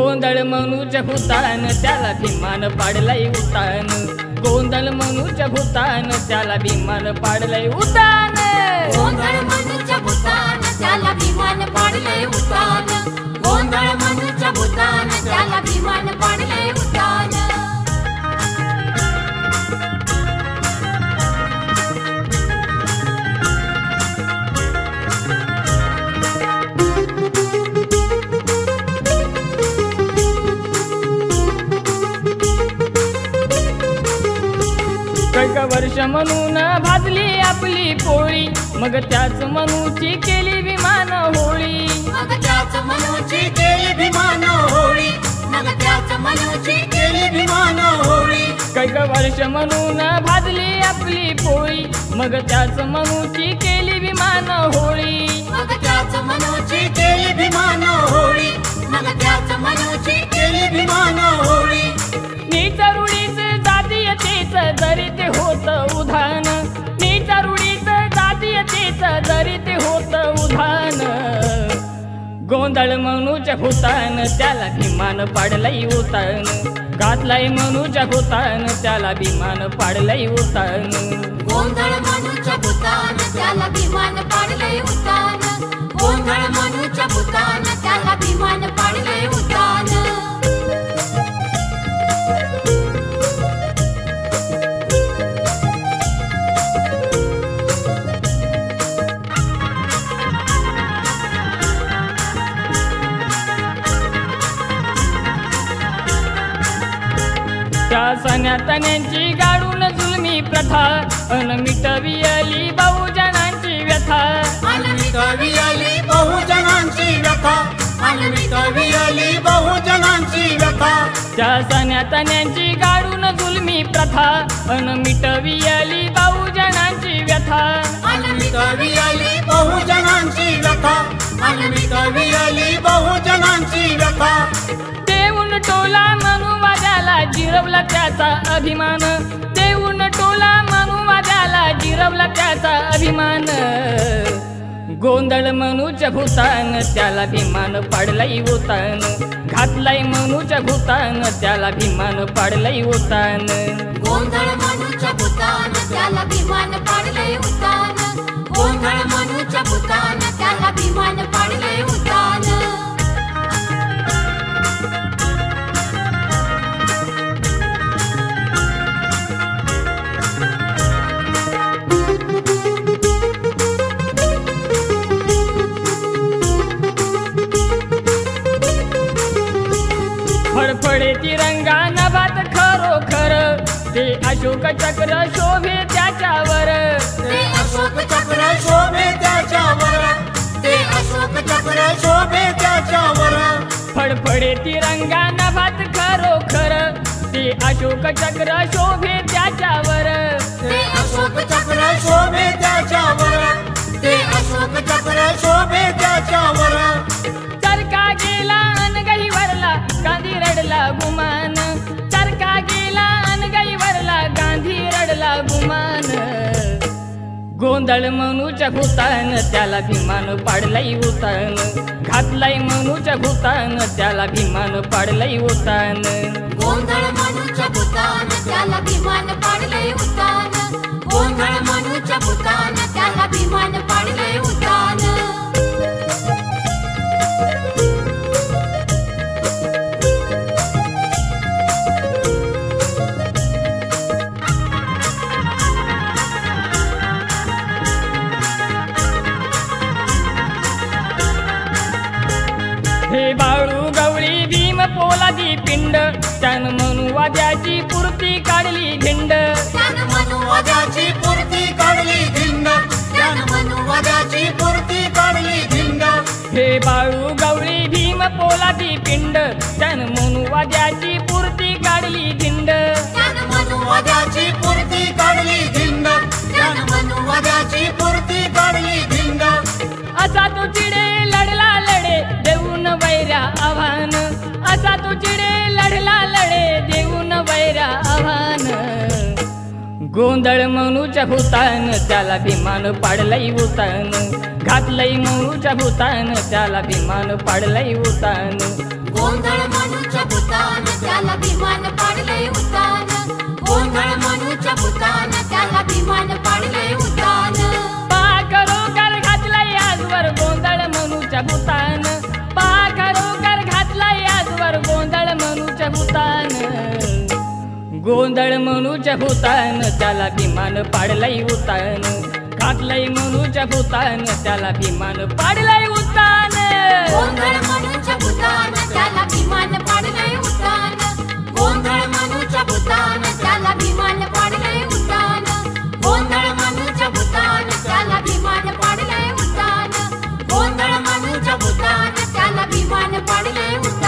गोंधळ मनूच्या भूतान त्याला भीमान पाडलंय उतान। गोंधळ मनूच्या भूतान त्याला भीमान पाडलंय उतान। गोंधळ मनूच्या भूतान त्याला भीमान पाडलंय उतान। गोंधळ मनूच्या भूतान त्याला भीमान पाडलंय उतान। कैक वर्ष म्हणून भाजली आपली पोळी, मग त्याच मनूची केली विमान होळी। मग त्याच मनूची केली विमान होळी। मग त्याच मनूची केली विमान होळी। कैक वर्ष म्हणून भाजली आपली पोळी, मग त्याच मनूची केली विमान होळी। मग त्याच मनूची केली विमान होळी। मग त्याच मनूची केली विमान होळी। नीच रूढीच जातीयतेच जरी ते होत उधान। नीच रूढीच जातीयतेच जरी ते होत उधान। गोंधळ मनूच्या भूतान त्याला भीमान पाडलंय उतान। घातलाय मनूच्या भूतान त्याला भीमान पाडलंय उतान। गोंधळ मनूच्या भूतान त्याला भीमान पाडलंय उतान। गोंधळ मनूच्या भूतान त्याला भीमान पाडलंय उतान। त्या सनातन्यांची गाडून जुलमी प्रथा, अन मिटविली बहुजनांची व्यथा। अन मिटविली बहुजनांची व्यथा। अन मिटविली बहुजनांची व्यथा। त्या सनातन्यांची गाडून जुलमी प्रथा, अन मिटविली बहुजनांची व्यथा। अन मिटविली बहुजनांची व्यथा। अन मिटविली बहुजनांची व्यथा। देऊन टोला मनुवाद्याला जिरवला त्याचा अभिमान। देऊन टोला मनुवाद्याला जिरवला त्याचा अभिमान। गोंधळ मनूच्या भूतान त्याला भीमान पाडलंय उतान। घातलाय मनूच्या भूतान त्याला भीमान पाडलंय उतान। गोंधळ मनूच्या भूतान त्याला भीमान पाडलंय उतान। गोंधळ मनूच्या भूतान त्याला भीमान पाडलंय उतान। फडफडे तिरंगा नभात खरोखर, ते अशोक चक्र शोभे त्याच्यावर। ते अशोक चक्र शोभे त्याच्यावर। ते अशोक चक्र शोभे त्याच्यावर। फडफडे तिरंगा नभात खरोखर, ते अशोक चक्र शोभे त्याच्यावर। ते अशोक चक्र शोभे त्याच्यावर। ते अशोक चक्र शोभे त्याच्यावर। चरका गेला अनगही वरला गांधी रडला गुमान। चरका गेला अनगही वरला गांधी रडला गुमान। गोंधळ मनूच्या भूतान त्याला भीमान पाडलंय उतान। घातलाय मनूच्या भूतान त्याला भीमान पाडलंय उतान। गोंधळ मनूच्या भूतान त्याला भीमान पाडलंय उतान। गोंधळ मनूच्या भूतान त्याला भीमान पाडलंय उतान। हे बाळू गवळी भीम पोलादी पिंड, त्यान मनुवाद्याची पूर्ती काढली धिंड। त्यान मनुवाद्याची पूर्ती काढली धिंड। त्यान मनुवाद्याची पूर्ती काढली धिंड। हे बाळू गवळी भीम पोलादी पिंड, त्यान मनुवाद्याची पूर्ती काढली धिंड। त्यान मनुवाद्याची पूर्ती काढली धिंड। त्यान मनुवाद्याची पूर्ती काढली धिंड। असा तो चिडे लढला लढे देऊन वैऱ्या आव्हान। असा तो चिडे लढला लढे देऊन वैऱ्या आव्हान। गोंधळ मनूच्या भूतान त्याला भीमान पाडलंय उतान। घातलंय मनूच्या भूतान त्याला भीमान पाडलंय उतान। गोंधळ मनूच्या गोंधळ मनूच्या भूतान त्याला विमान पाडलंय उतान घातलंय मनूच्या भूतान त्याला विमान पाडलंय उतान गोंधळ मनूच्या भूतान त्याला विमान पाडलंय उतान गोंधळ मनूच्या भूतान त्याला विमान पाडलंय उतान गोंधळ मनूच्या भूतान त्याला विमान पाडलंय उतान गोंधळ मनूच्या भूतान त्याला विमान पाडलंय उतान